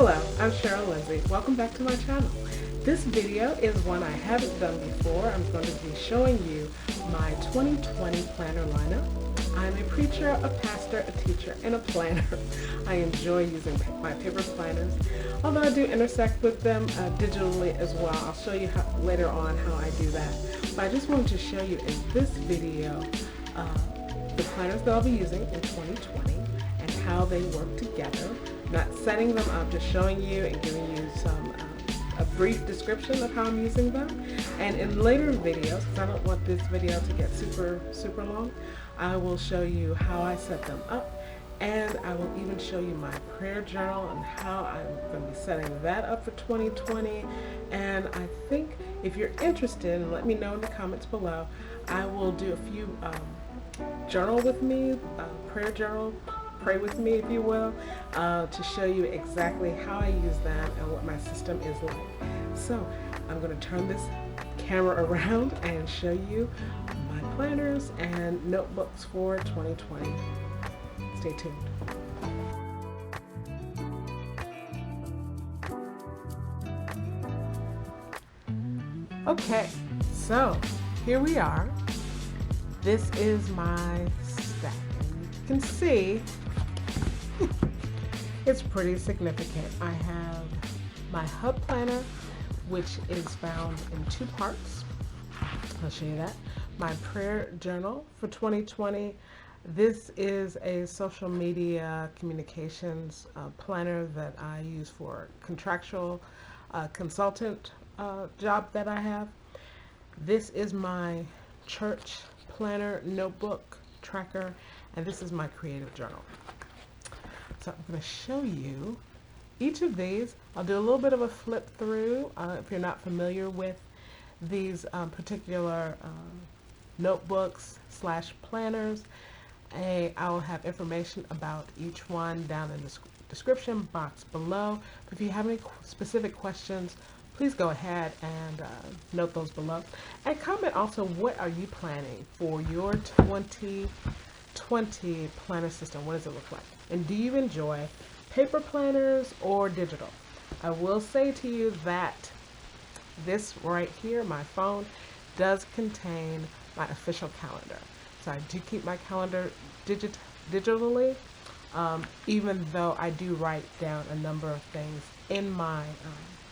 Hello, I'm Cheryl Lindsay. Welcome back to my channel. This video is one I haven't done before. I'm going to be showing you my 2020 planner lineup. I'm a preacher, a pastor, a teacher, and a planner. I enjoy using my paper planners, although I do intersect with them digitally as well. I'll show you later on how I do that. But I just wanted to show you in this video the planners that I'll be using in 2020 and how they work together. Not setting them up, just showing you and giving you a brief description of how I'm using them. And in later videos, because I don't want this video to get super long, I will show you how I set them up, and I will even show you my prayer journal and how I'm going to be setting that up for 2020. And I think if you're interested, let me know in the comments below. I will do a few journal with me, prayer journal, pray with me if you will, to show you exactly how I use that and what my system is like. So I'm going to turn this camera around and show you my planners and notebooks for 2020. Stay tuned. Okay, so here we are. This is my stack. You can see it's pretty significant. I have my hub planner, which is found in two parts. I'll show you that. My prayer journal for 2020. This is a social media communications planner that I use for contractual consultant job that I have. This is my church planner, notebook, tracker, and this is my creative journal. So I'm going to show you each of these. I'll do a little bit of a flip through if you're not familiar with these particular notebooks / planners. I will have information about each one down in the description box below. But if you have any specific questions, please go ahead and note those below. And comment also, what are you planning for your 2020 planner system? What does it look like? And do you enjoy paper planners or digital? I will say to you that this right here, my phone, does contain my official calendar. So I do keep my calendar digitally, even though I do write down a number of things in my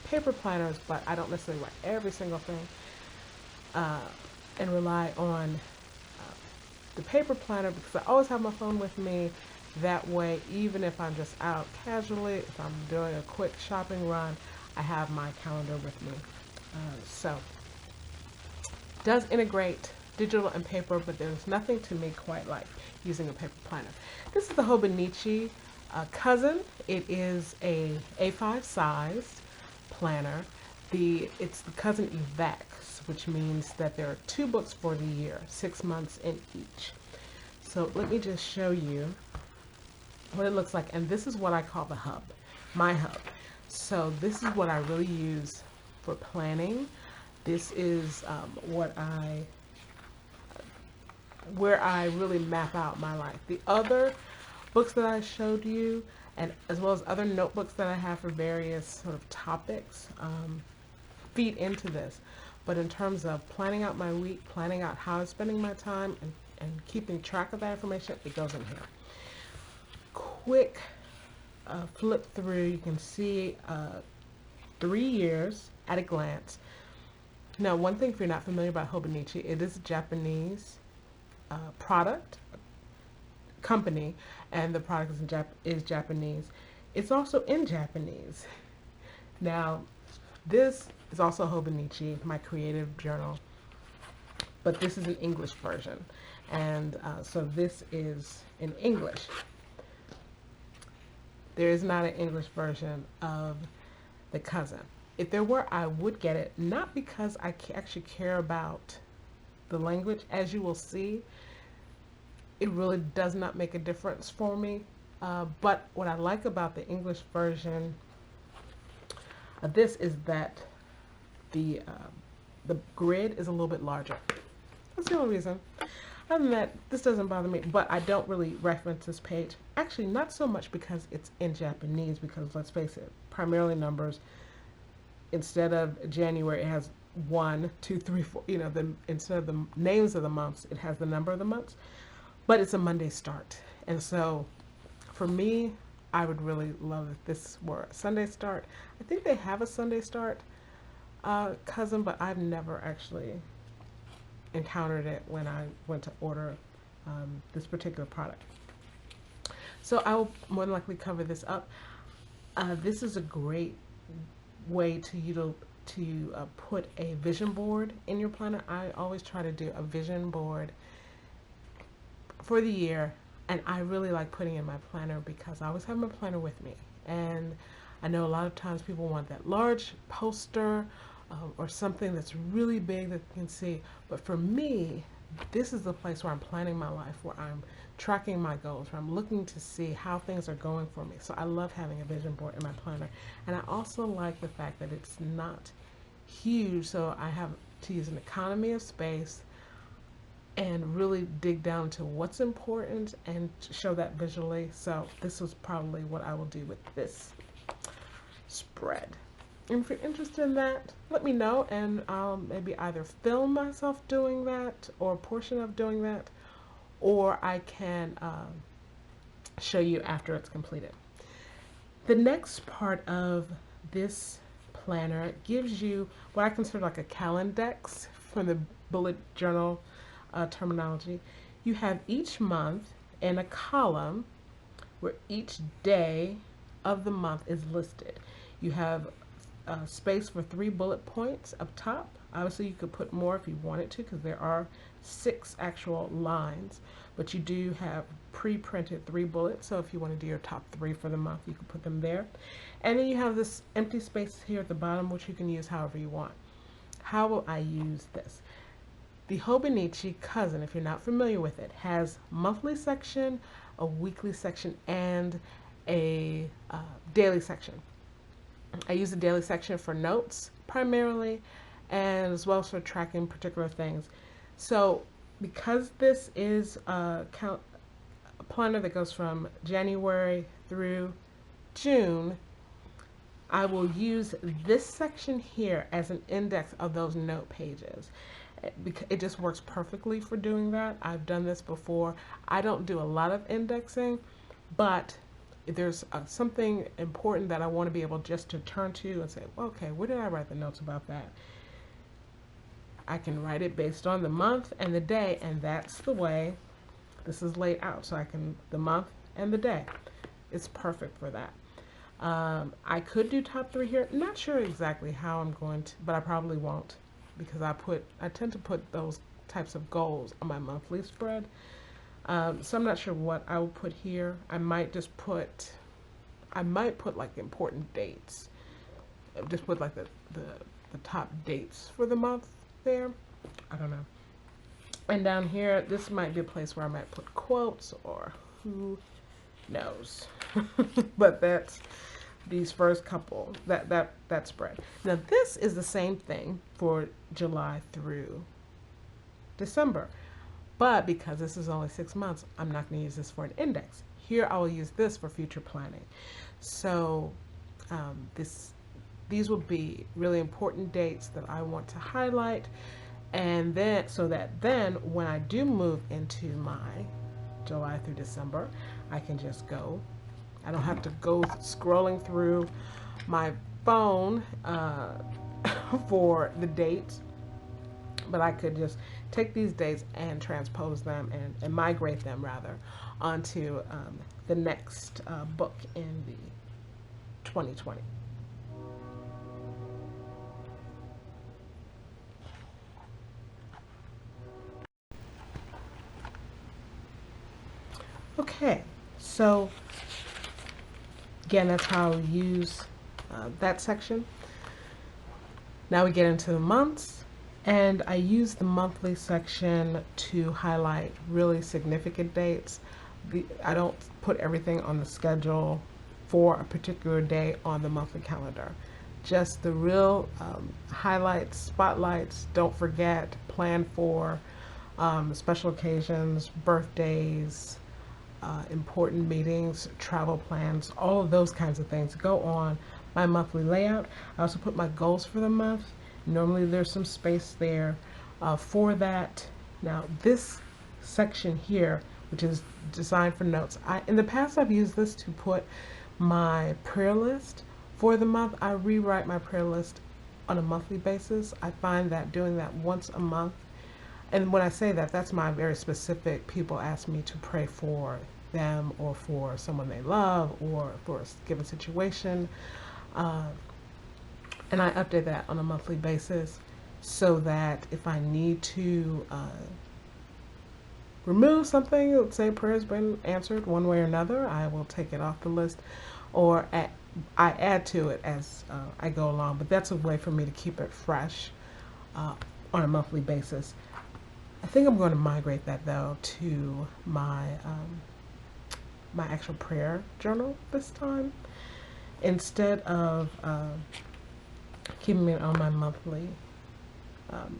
paper planners, but I don't necessarily write every single thing and rely on the paper planner because I always have my phone with me. That way, even if I'm just out casually, if I'm doing a quick shopping run, I have my calendar with me. So it does integrate digital and paper, but there's nothing to me quite like using a paper planner. This is the Hobonichi cousin. It is a A5 sized planner. It's the cousin EVAX, which means that there are 2 books for the year, 6 months in each. So let me just show you what it looks like. And this is what I call the hub, my hub. So this is what I really use for planning. This is where I really map out my life. The other books that I showed you, and as well as other notebooks that I have for various sort of topics, feed into this. But in terms of planning out my week, planning out how I'm spending my time, and keeping track of that information, it goes in here. Quick flip through, you can see 3 years at a glance. Now, one thing, if you're not familiar about Hobonichi, it is a Japanese product company, and the product is Japanese. It's also in Japanese. Now, this is also Hobonichi, my creative journal, but this is an English version, and so this is in English. There is not an English version of the cousin. If there were, I would get it, not because I actually care about the language. As you will see, it really does not make a difference for me. But what I like about the English version of this is that the grid is a little bit larger. That's the only reason. Other than that, this doesn't bother me, but I don't really reference this page. Actually, not so much because it's in Japanese, because let's face it, primarily numbers. Instead of January, it has 1, 2, 3, 4. Instead of the names of the months, it has the number of the months. But it's a Monday start, and so for me, I would really love if this were a Sunday start. I think they have a Sunday start cousin, but I've never actually encountered it when I went to order this particular product. So I will more than likely cover this up. This is a great way to put a vision board in your planner. I always try to do a vision board for the year, and I really like putting in my planner because I always have my planner with me. And I know a lot of times people want that large poster or something that's really big that you can see. But for me, this is the place where I'm planning my life, where I'm tracking my goals, where I'm looking to see how things are going for me. So I love having a vision board in my planner. And I also like the fact that it's not huge, so I have to use an economy of space and really dig down to what's important and show that visually. So this is probably what I will do with this spread. And if you're interested in that, let me know, and I'll maybe either film myself doing that or a portion of doing that, or I can show you after it's completed. The next part of this planner gives you what I consider like a calendex from the bullet journal terminology. You have each month in a column where each day of the month is listed. You have space for 3 bullet points up top. Obviously you could put more if you wanted to, because there are 6 actual lines, but you do have pre-printed 3 bullets, so if you want to do your top 3 for the month, you can put them there. And then you have this empty space here at the bottom, which you can use however you want. How will I use this? The Hobonichi Cousin, if you're not familiar with it, has monthly section, a weekly section, and a daily section. I use the daily section for notes primarily, and as well as for tracking particular things. So because this is a planner that goes from January through June, I will use this section here as an index of those note pages. It just works perfectly for doing that. I've done this before. I don't do a lot of indexing, but if there's something important that I want to be able just to turn to and say, well, okay, where did I write the notes about that? I can write it based on the month and the day, and that's the way this is laid out. So I can, the month and the day. It's perfect for that. I could do top 3 here. Not sure exactly how I'm going to, but I probably won't, because I tend to put those types of goals on my monthly spread. So I'm not sure what I will put here. I might put like important dates. Just put like the top dates for the month there. I don't know. And down here, this might be a place where I might put quotes, or who knows. But that's these first couple, that spread. Now this is the same thing for July through December. But because this is only 6 months, I'm not going to use this for an index. Here I will use this for future planning. So these will be really important dates that I want to highlight, and then so that then when I do move into my July through December, I can just go. I don't have to go scrolling through my phone for the dates, but I could just take these dates and transpose them and migrate them rather onto the next book in the 2020. Okay, so again, that's how I'll use that section. Now we get into the months, and I use the monthly section to highlight really significant dates. I don't put everything on the schedule for a particular day on the monthly calendar. Just the real highlights, spotlights, don't forget, plan for, special occasions, birthdays, important meetings, travel plans, all of those kinds of things go on my monthly layout. I also put my goals for the month. Normally there's some space there for that. Now this section here, which is designed for notes, in the past I've used this to put my prayer list for the month. I rewrite my prayer list on a monthly basis. I find that doing that once a month, and when I say that, that's my very specific people ask me to pray for them or for someone they love or for a given situation. Uh, and I update that on a monthly basis so that if I need to remove something, let's say prayer has been answered one way or another, I will take it off the list or I add to it as I go along. But that's a way for me to keep it fresh on a monthly basis. I think I'm going to migrate that though to my my actual prayer journal this time instead of keeping it on my monthly. Um,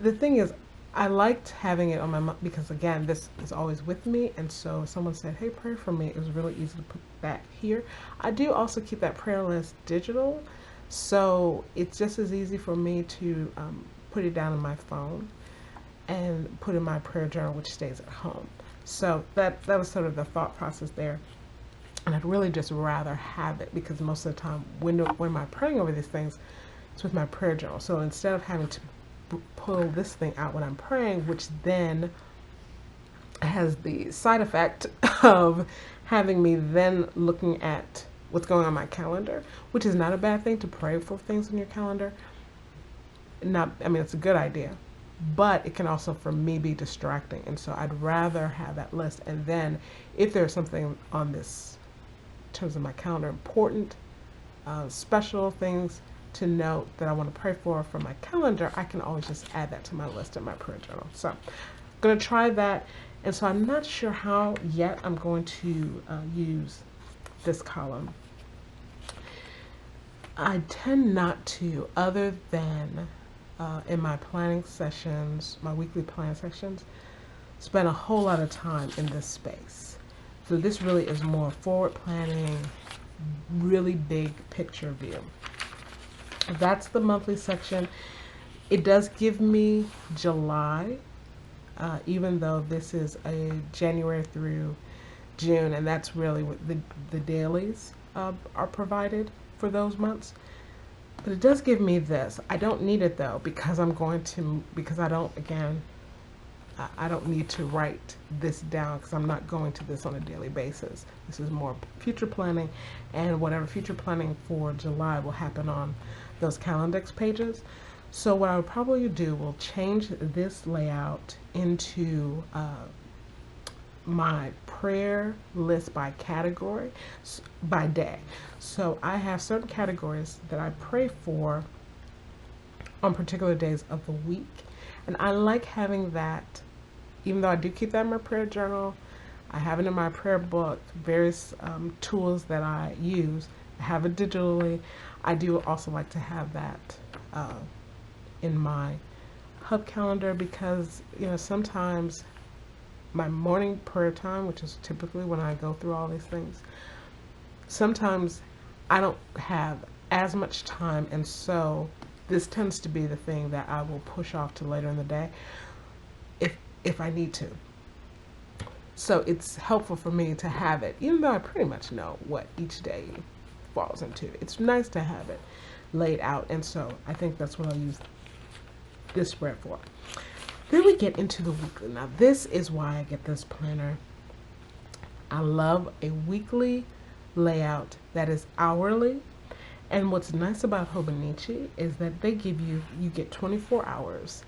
the thing is, I liked having it on my because again, this is always with me, and so if someone said, "Hey, pray for me," it was really easy to put that here. I do also keep that prayer list digital, so it's just as easy for me to put it down on my phone and put in my prayer journal, which stays at home. So that was sort of the thought process there. And I'd really just rather have it because most of the time when am I praying over these things, it's with my prayer journal. So instead of having to pull this thing out when I'm praying, which then has the side effect of having me then looking at what's going on my calendar, which is not a bad thing to pray for things in your calendar. I mean, it's a good idea, but it can also, for me, be distracting. And so I'd rather have that list. And then if there's something on this, in terms of my calendar, important, special things to note that I want to pray for from my calendar, I can always just add that to my list in my prayer journal. So I'm going to try that. And so I'm not sure how yet I'm going to use this column. I tend not to, other than in my planning sessions, my weekly planning sessions, spend a whole lot of time in this space. So this really is more forward planning, really big picture view. That's the monthly section. It does give me July, even though this is a January through June, and that's really what the dailies are provided for those months. But it does give me this. I don't need it though because I don't, again, I don't need to write this down because I'm not going to this on a daily basis. This is more future planning, and whatever future planning for July will happen on those Calendex pages. So what I would probably do will change this layout into my prayer list by category, by day. So I have certain categories that I pray for on particular days of the week. And I like having that, even though I do keep that in my prayer journal, I have it in my prayer book, various tools that I use. I have it digitally. I do also like to have that in my hub calendar because, you know, sometimes my morning prayer time, which is typically when I go through all these things, sometimes I don't have as much time, and so this tends to be the thing that I will push off to later in the day if I need to. So it's helpful for me to have it, even though I pretty much know what each day falls into. It's nice to have it laid out, and so I think that's what I'll use this spread for. Then we get into the weekly. Now this is why I get this planner. I love a weekly layout that is hourly. And what's nice about Hobonichi is that they give you get 24 hours.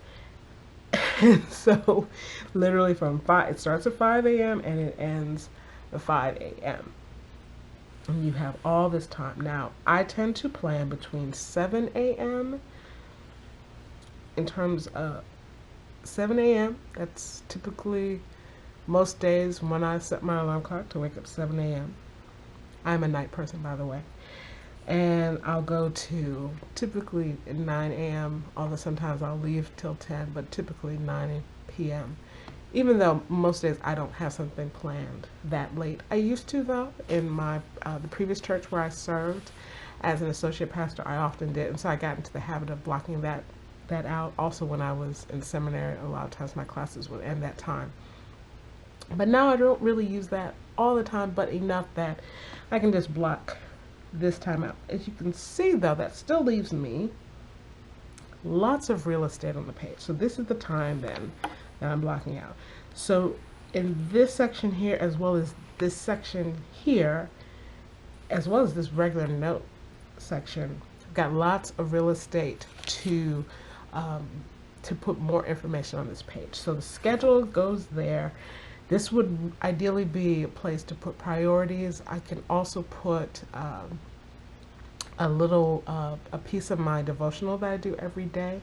And so literally from 5, it starts at 5 a.m. and it ends at 5 a.m. And you have all this time. Now, I tend to plan between 7 a.m. in terms of 7 a.m. That's typically most days when I set my alarm clock to wake up 7 a.m. I'm a night person, by the way. and I'll go to typically at 9 a.m., although sometimes I'll leave till 10, but typically 9 p.m. Even though most days I don't have something planned that late. I used to, though, in my the previous church where I served as an associate pastor. I often did, and so I got into the habit of blocking that out. Also, when I was in seminary, a lot of times my classes would end that time. But now I don't really use that all the time, but enough that I can just block this time out. As you can see, though, that still leaves me lots of real estate on the page. So this is the time then that I'm blocking out. So in this section here, as well as this section here, as well as this regular note section, I've got lots of real estate to put more information on this page. So the schedule goes there. This would ideally be a place to put priorities. I can also put a piece of my devotional that I do every day.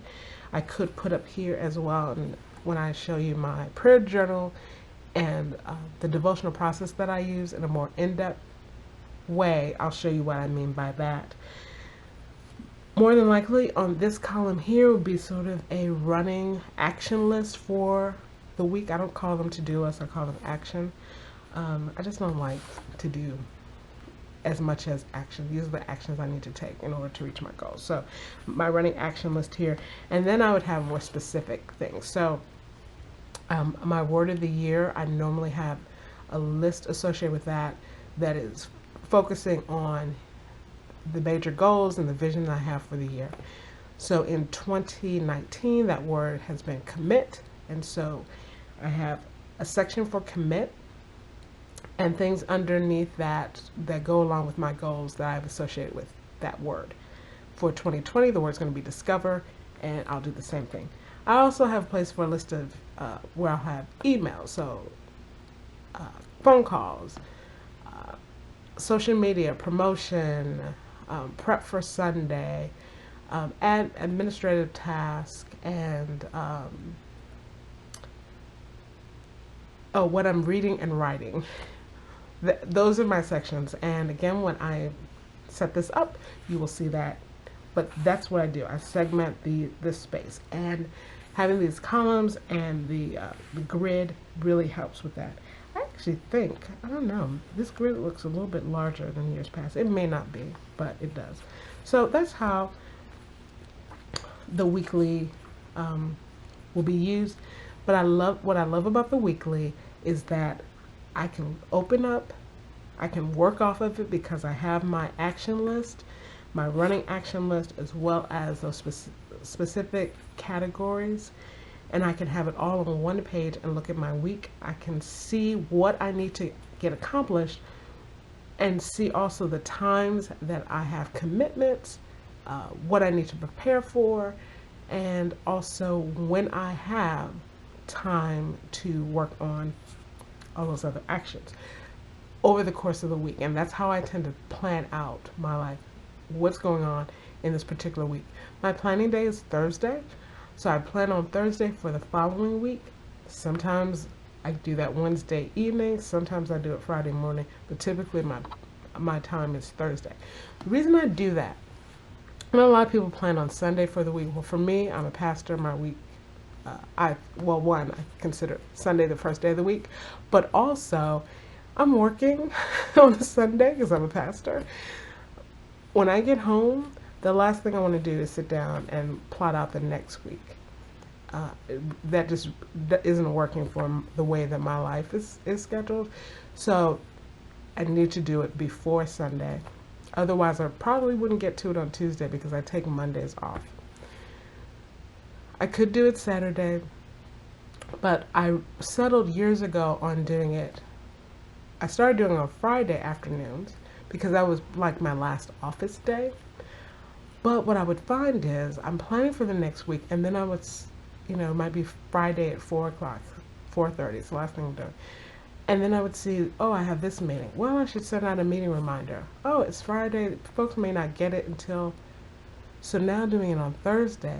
I could put up here as well, and when I show you my prayer journal and the devotional process that I use in a more in-depth way, I'll show you what I mean by that. More than likely on this column here would be sort of a running action list for the week. I don't call them to-do lists, I call them action. I just don't like to do as much as action. These are the actions I need to take in order to reach my goals. So my running action list here, and then I would have more specific things. So my word of the year, I normally have a list associated with that that is focusing on the major goals and the vision I have for the year. So in 2019, that word has been commit, and so I have a section for commit and things underneath that go along with my goals that I've associated with that word. For 2020, the word's going to be discover, and I'll do the same thing. I also have a place for a list of where I'll have emails, so phone calls, social media, promotion, prep for Sunday, add administrative tasks, and what I'm reading and writing. Those are my sections, and again, when I set this up, you will see that. But that's what I do. I segment this space, and having these columns and the grid really helps with that. I actually think, I don't know, this grid looks a little bit larger than years past. It may not be, but it does. So that's how the weekly will be used. But what I love about the weekly is that I can open up, I can work off of it because I have my action list, my running action list, as well as those specific categories, and I can have it all on one page and look at my week. I can see what I need to get accomplished and see also the times that I have commitments, what I need to prepare for, and also when I have time to work on all those other actions over the course of the week. And that's how I tend to plan out my life, what's going on in this particular week. My planning day is Thursday, so I plan on Thursday for the following week. Sometimes I do that Wednesday evening, sometimes I do it Friday morning, but typically my time is Thursday. The reason I do that, I know a lot of people plan on Sunday for the week. Well, for me, I'm a pastor. My week, I consider Sunday the first day of the week, but also I'm working on a Sunday because I'm a pastor. When I get home, the last thing I want to do is sit down and plot out the next week. That isn't working for the way that my life is scheduled. So I need to do it before Sunday. Otherwise, I probably wouldn't get to it on Tuesday because I take Mondays off. I could do it Saturday, but I settled years ago on doing it. I started doing it on Friday afternoons because that was like my last office day. But what I would find is I'm planning for the next week, and then I would, it might be Friday at 4 o'clock, 4:30. It's the last thing I'm doing. And then I would see, oh, I have this meeting. Well, I should send out a meeting reminder. Oh, it's Friday. Folks may not get it until. So now doing it on Thursday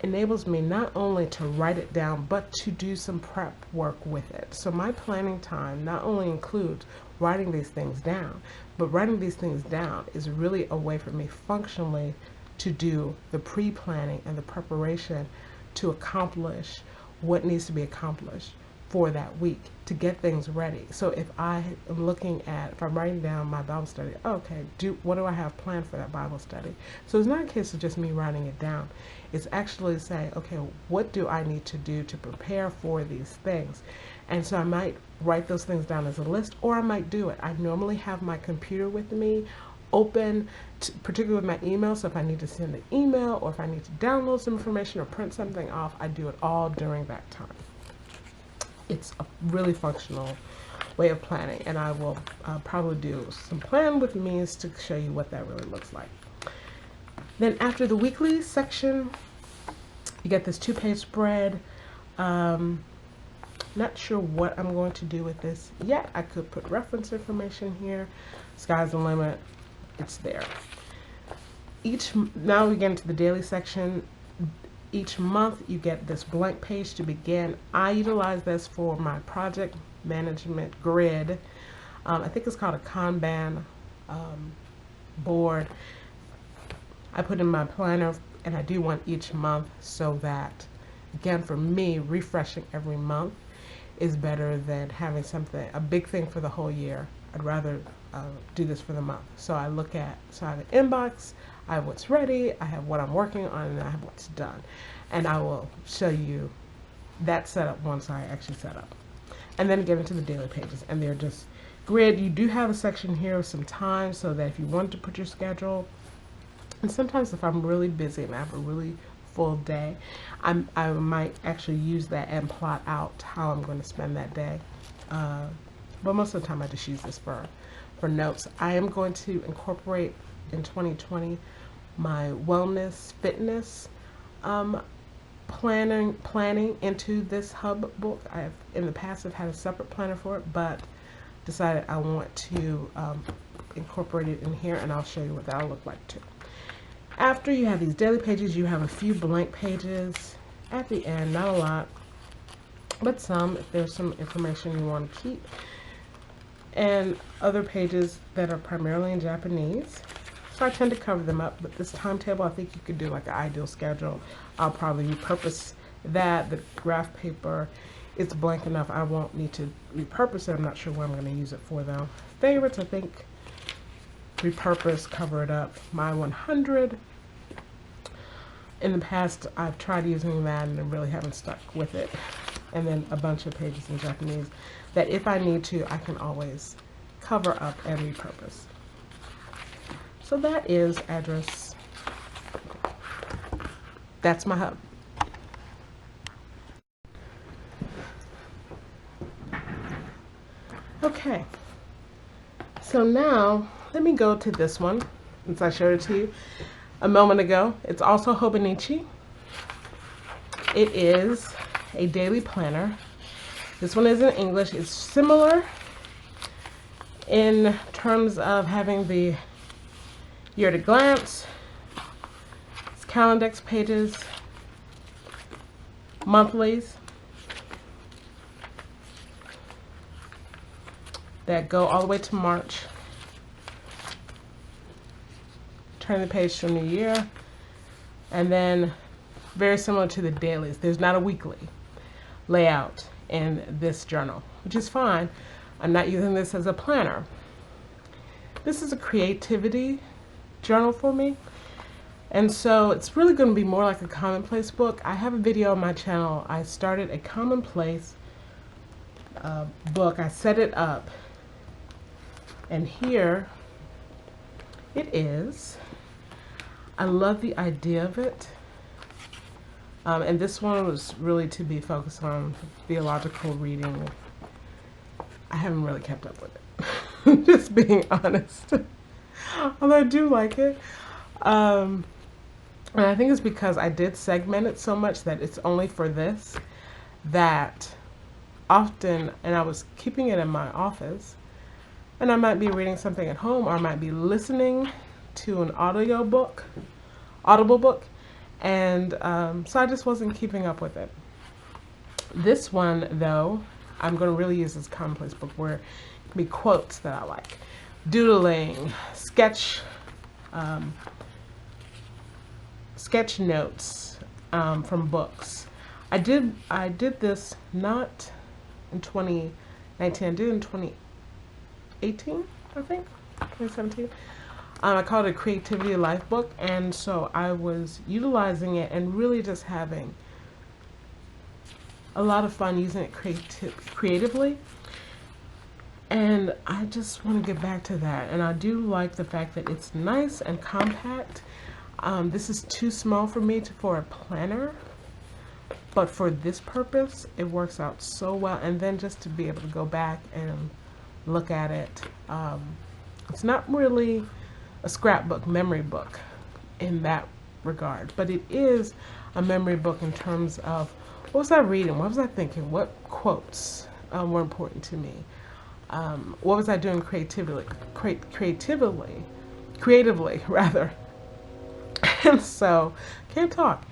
enables me not only to write it down, but to do some prep work with it. So my planning time not only includes writing these things down. But writing these things down is really a way for me functionally to do the pre-planning and the preparation to accomplish what needs to be accomplished for that week, to get things ready. So if I am if I'm writing down my Bible study, okay, what do I have planned for that Bible study? So it's not a case of just me writing it down. It's actually saying, okay, what do I need to do to prepare for these things? And so I might write those things down as a list, or I might do it. I normally have my computer with me open, particularly with my email. So if I need to send an email, or if I need to download some information or print something off, I do it all during that time. It's a really functional way of planning, and I will probably do some plan with me's to show you what that really looks like. Then after the weekly section, you get this 2-page spread. Not sure what I'm going to do with this yet. I could put reference information here. Sky's the limit. It's there. Now we get into the daily section. Each month you get this blank page to begin. I utilize this for my project management grid. I think it's called a Kanban board. I put in my planner, and I do one each month, so that, again, for me, refreshing every month is better than having a big thing for the whole year. I'd rather do this for the month. So I have an inbox, I have what's ready, I have what I'm working on, and I have what's done. And I will show you that setup once I actually set up. And then get into the daily pages, and they're just grid. You do have a section here with some time, so that if you want to put your schedule, and sometimes if I'm really busy and I have a really full day, I might actually use that and plot out how I'm going to spend that day. But most of the time I just use this for notes. I am going to incorporate in 2020 my wellness, fitness planning into this hub book. In the past I've had a separate planner for it, but decided I want to incorporate it in here, and I'll show you what that'll look like too. After you have these daily pages, you have a few blank pages at the end, not a lot, but some, if there's some information you want to keep, and other pages that are primarily in Japanese. So I tend to cover them up, but this timetable, I think you could do like an ideal schedule. I'll probably repurpose that. The graph paper, it's blank enough, I won't need to repurpose it. I'm not sure what I'm going to use it for though. Favorites, I think, repurpose, cover it up. My 100. In the past, I've tried using that and I really haven't stuck with it. And then a bunch of pages in Japanese that if I need to, I can always cover up and repurpose. So that is address. That's my hub. Okay. So now, let me go to this one, since I showed it to you a moment ago. It's also Hobonichi. It is a daily planner. This one is in English. It's similar in terms of having the year at a glance, it's Calendex pages, monthlies that go all the way to March. Turn the page to a new year, and then very similar to the dailies. There's not a weekly layout in this journal, which is fine. I'm not using this as a planner. This is a creativity journal for me, and so it's really going to be more like a commonplace book. I have a video on my channel. I started a commonplace book. I set it up, and here it is. I love the idea of it. And this one was really to be focused on theological reading. I haven't really kept up with it, just being honest. Although I do like it. And I think it's because I did segment it so much that it's only for this, that often, and I was keeping it in my office, and I might be reading something at home, or I might be listening to an audible book, and so I just wasn't keeping up with it. This one, though, I'm going to really use this commonplace book where be quotes that I like, doodling, sketch notes from books. I did this not in 2019. I did it in 2018, I think, 2017. I called it a Creativity Life book, and so I was utilizing it and really just having a lot of fun using it creatively. And I just want to get back to that. And I do like the fact that it's nice and compact. This is too small for me for a planner, but for this purpose, it works out so well. And then just to be able to go back and look at it, it's not really a scrapbook, memory book in that regard, but it is a memory book in terms of what was I reading, what was I thinking, what quotes were important to me, what was I doing creatively rather. And so, can't talk.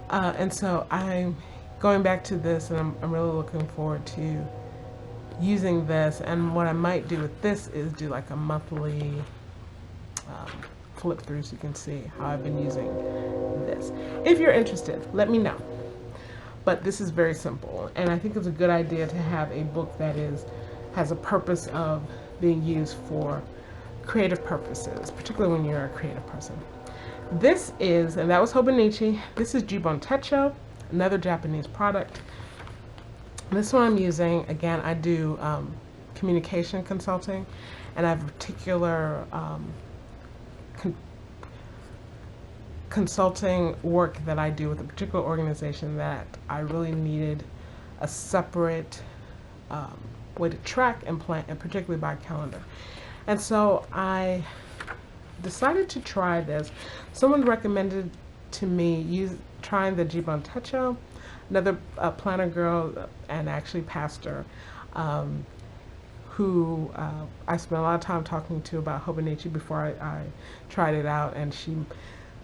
And so I'm going back to this, and I'm really looking forward to using this. And what I might do with this is do like a monthly flip through so you can see how I've been using this. If you're interested, let me know. But this is very simple, and I think it's a good idea to have a book that has a purpose of being used for creative purposes, particularly when you're a creative person. This is, and that was Hobonichi. This is Jibon Techo, another Japanese product. This one I'm using, again, I do communication consulting, and I have a particular consulting work that I do with a particular organization that I really needed a separate way to track and plan, and particularly by calendar. And so I decided to try this. Someone recommended to me trying the Jibon Techo, another planner girl and actually pastor, who I spent a lot of time talking to about Hobonichi before I tried it out, and she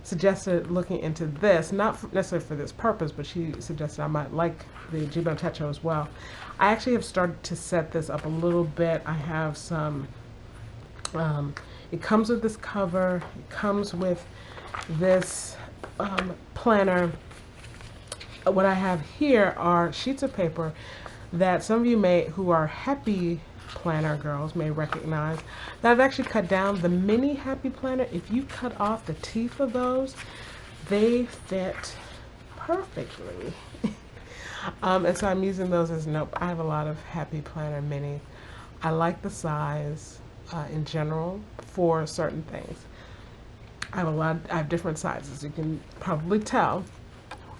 suggested looking into this, not necessarily for this purpose, but she suggested I might like the Jibon Techo as well. I actually have started to set this up a little bit. I have some, it comes with this cover, it comes with this planner. What I have here are sheets of paper that some of you who are happy planner girls may recognize, that I've actually cut down. The mini happy planner, if you cut off the teeth of those, they fit perfectly. And so I'm using those as note. I have a lot of happy planner mini. I like the size in general for certain things. I have different sizes, you can probably tell,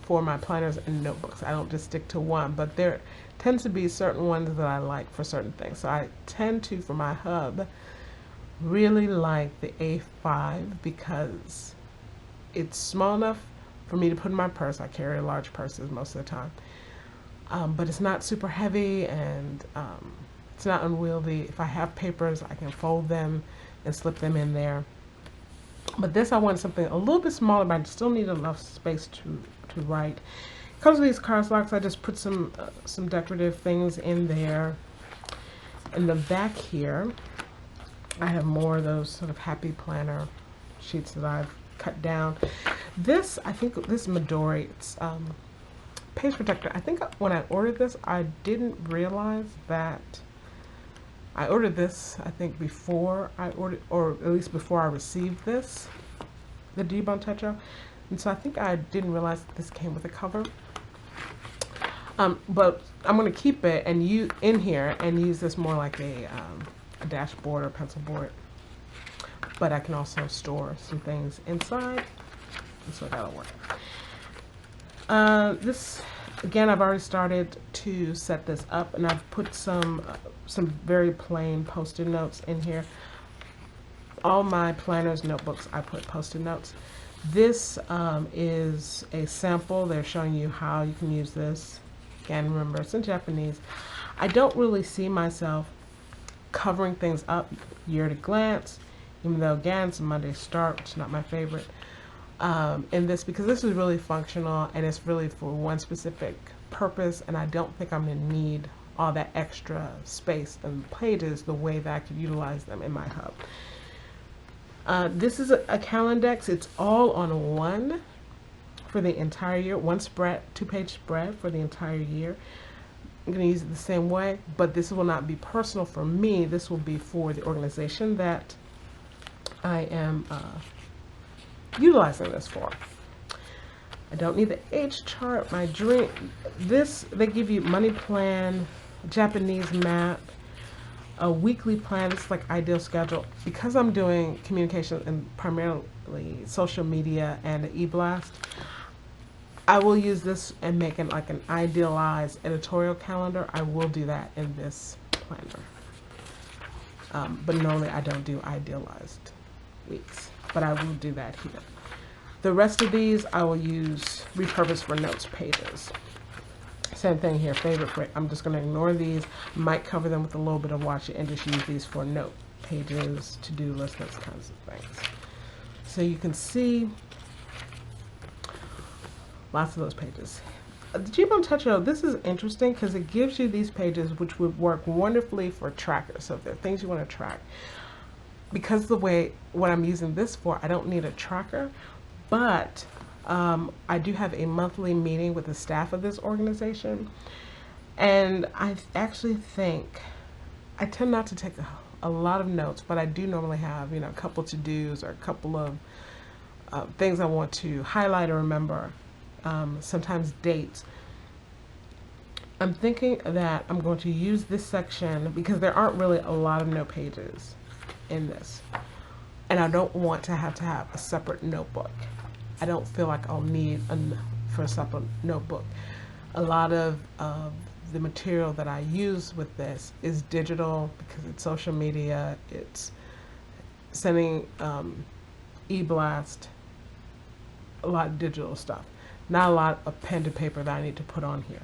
for my planners and notebooks. I don't just stick to one, but there tends to be certain ones that I like for certain things. So I tend to, for my hub, really like the A5 because it's small enough for me to put in my purse. I carry large purses most of the time. But it's not super heavy, and it's not unwieldy. If I have papers, I can fold them and slip them in there. But this, I want something a little bit smaller, but I still need enough space to write. It comes with these cardstocks. I just put some decorative things in there. In the back here, I have more of those sort of happy planner sheets that I've cut down. This, I think, this Midori, it's page protector. I think when I ordered this, I didn't realize that I ordered this, I think, before I ordered, or at least before I received this, the Jibon Techo. And so I think I didn't realize that this came with a cover. But I'm going to keep it and in here and use this more like a dashboard or pencil board. But I can also store some things inside, and so that'll work. This, again, I've already started to set this up, and I've put some very plain Post-it notes in here. All my planners, notebooks, I put Post-it notes. This is a sample. They're showing you how you can use this. Again, remember, it's in Japanese. I don't really see myself covering things up year at a glance, even though, again, it's a Monday start, which is not my favorite. In this, because this is really functional and it's really for one specific purpose, and I don't think I'm going to need all that extra space and pages the way that I could utilize them in my hub. This is a Calendex. It's all on one for the entire year, one spread, 2-page spread for the entire year. I'm going to use it the same way, but this will not be personal for me. This will be for the organization that I am utilizing this for. I don't need the H chart. My dream, this, they give you money plan, Japanese map, a weekly plan. It's like ideal schedule. Because I'm doing communication and primarily social media and an e-blast, I will use this and make it like an idealized editorial calendar. I will do that in this planner. But normally I don't do idealized weeks, but I will do that here. The rest of these I will use repurpose for notes pages. Same thing here, favorite. I'm just going to ignore these. Might cover them with a little bit of watch and just use these for note pages, to-do lists, those kinds of things. So you can see lots of those pages. The Gmail Touch Note, this is interesting because it gives you these pages which would work wonderfully for trackers. So if there are things you want to track, because the way what I'm using this for, I don't need a tracker, but I do have a monthly meeting with the staff of this organization, and I actually think I tend not to take a lot of notes, but I do normally have, you know, a couple to-dos or a couple of things I want to highlight or remember, sometimes dates. I'm thinking that I'm going to use this section because there aren't really a lot of note pages in this, and I don't want to have a separate notebook. I don't feel like I'll need for a separate notebook. A lot of the material that I use with this is digital because it's social media, it's sending e-blast, a lot of digital stuff. Not a lot of pen to paper that I need to put on here.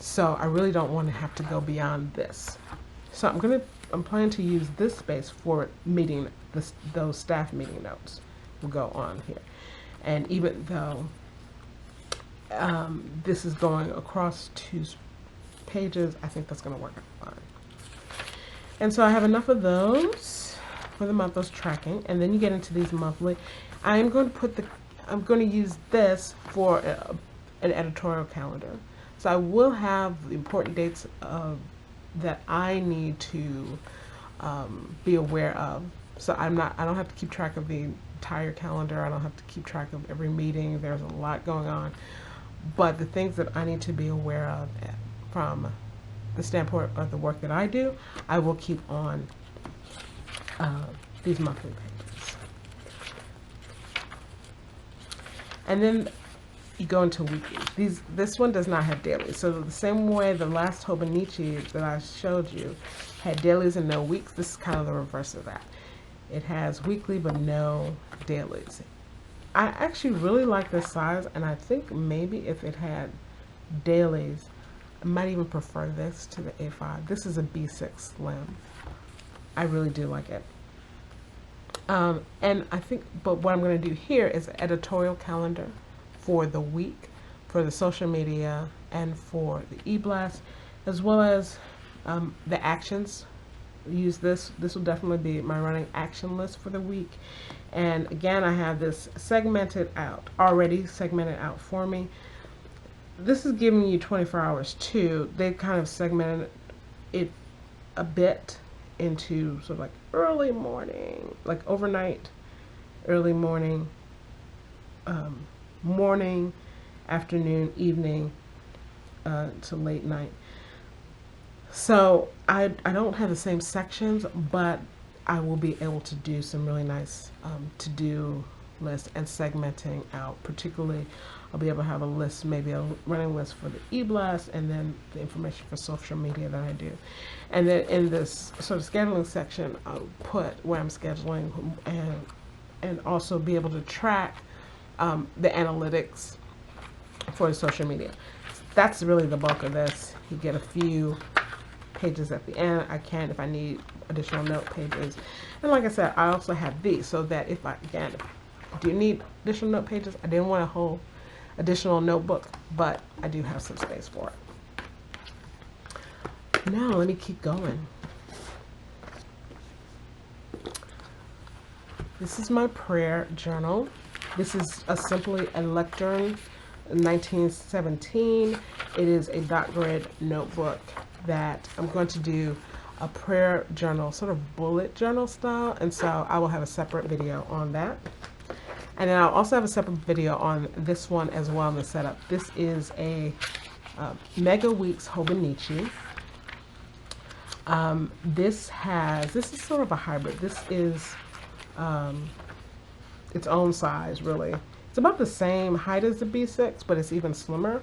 So I really don't want to have to go beyond this. So I'm planning to use this space for meeting those staff meeting notes will go on here. And even though this is going across 2 pages, I think that's going to work out fine. And so I have enough of those for the month, those tracking, and then you get into these monthly. I'm going to use this for an editorial calendar. So I will have the important dates that I need to be aware of. So I don't have to keep track of the entire calendar. I don't have to keep track of every meeting. There's a lot going on. But the things that I need to be aware of from the standpoint of the work that I do, I will keep on these monthly pages. And then you go into weekly. This one does not have dailies. So the same way the last Hobonichi that I showed you had dailies and no weeks, this is kind of the reverse of that. It has weekly but no dailies. I actually really like this size, and I think maybe if it had dailies, I might even prefer this to the A5. This is a B6 Slim. I really do like it. And I think, but what I'm going to do here is an editorial calendar for the week, for the social media, and for the e-blast, as well as the actions. Use this. This will definitely be my running action list for the week. And again, I have this already segmented out for me. This is giving you 24 hours too. They kind of segmented it a bit into sort of like early morning, like overnight, early morning, morning, afternoon, evening, to late night. So I don't have the same sections, but I will be able to do some really nice to-do lists and segmenting out. Particularly, I'll be able to have a list, maybe a running list for the e-blast, and then the information for social media that I do. And then in this sort of scheduling section, I'll put where I'm scheduling and also be able to track the analytics for the social media. That's really the bulk of this. You get a few pages at the end. I can, if I need additional note pages. And like I said, I also have these so that if I, again, do need additional note pages, I didn't want a whole additional notebook, but I do have some space for it. Now let me keep going. This is my prayer journal. This is simply a lectern, 1917. It is a dot grid notebook that I'm going to do a prayer journal, sort of bullet journal style, and so I will have a separate video on that. And then I'll also have a separate video on this one as well in the setup. This is a Mega Weeks Hobonichi. This is sort of a hybrid. This is its own size, really. It's about the same height as the B6, but it's even slimmer.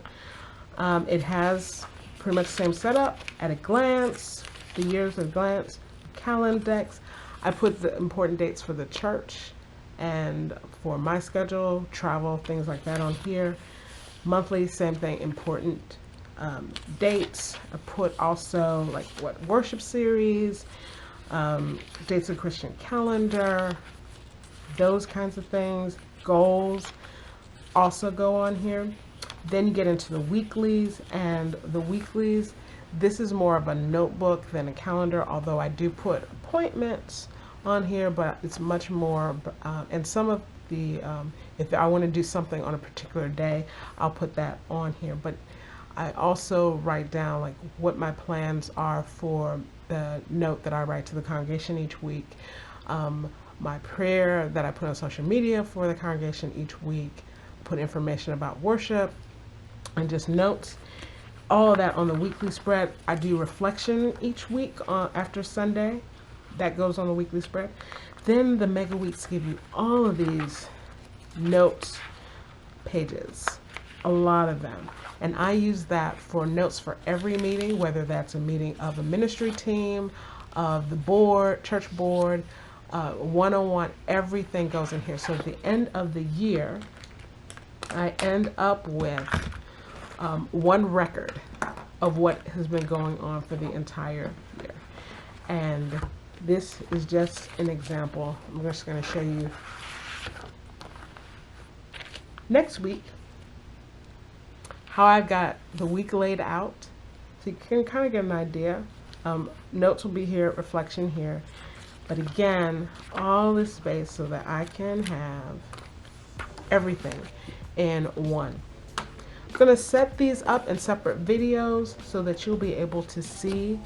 It has pretty much the same setup, at a glance, the years at a glance, calendar decks. I put the important dates for the church and for my schedule, travel, things like that on here. Monthly, same thing, important dates. I put also like what worship series, dates of Christian calendar, those kinds of things. Goals also go on here. Then you get into the weeklies, and the weeklies, this is more of a notebook than a calendar, although I do put appointments on here, but it's much more, and some of the, if I want to do something on a particular day, I'll put that on here. But I also write down like what my plans are for the note that I write to the congregation each week, my prayer that I put on social media for the congregation each week, put information about worship, and just notes. All of that on the weekly spread. I do reflection each week after Sunday. That goes on the weekly spread. Then the Mega Weeks give you all of these notes pages, a lot of them. And I use that for notes for every meeting, whether that's a meeting of a ministry team, of the board, church board, one-on-one, everything goes in here. So at the end of the year, I end up with one record of what has been going on for the entire year. And this is just an example. I'm just going to show you next week how I've got the week laid out, so you can kind of get an idea. Notes will be here, reflection here, but again, all this space so that I can have everything in one. I'm going to set these up in separate videos so that you'll be able to see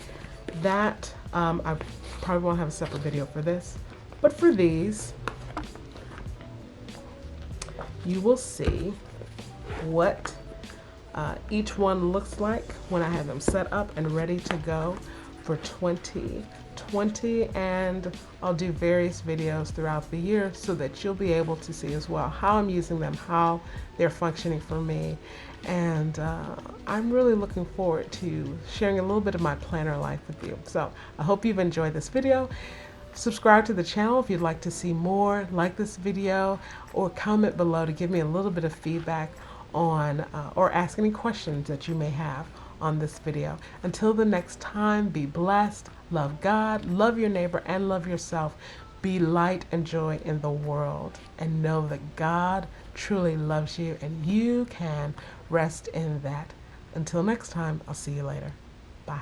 that. I probably won't have a separate video for this, but for these, you will see what each one looks like when I have them set up and ready to go for 2020, and I'll do various videos throughout the year so that you'll be able to see as well how I'm using them, how they're functioning for me, and I'm really looking forward to sharing a little bit of my planner life with you. So I hope you've enjoyed this video. Subscribe to the channel if you'd like to see more, like this video, or comment below to give me a little bit of feedback on or ask any questions that you may have on this video. Until the next time, be blessed, love God, love your neighbor, and love yourself. Be light and joy in the world, and know that God truly loves you, and you can rest in that. Until next time, I'll see you later. Bye.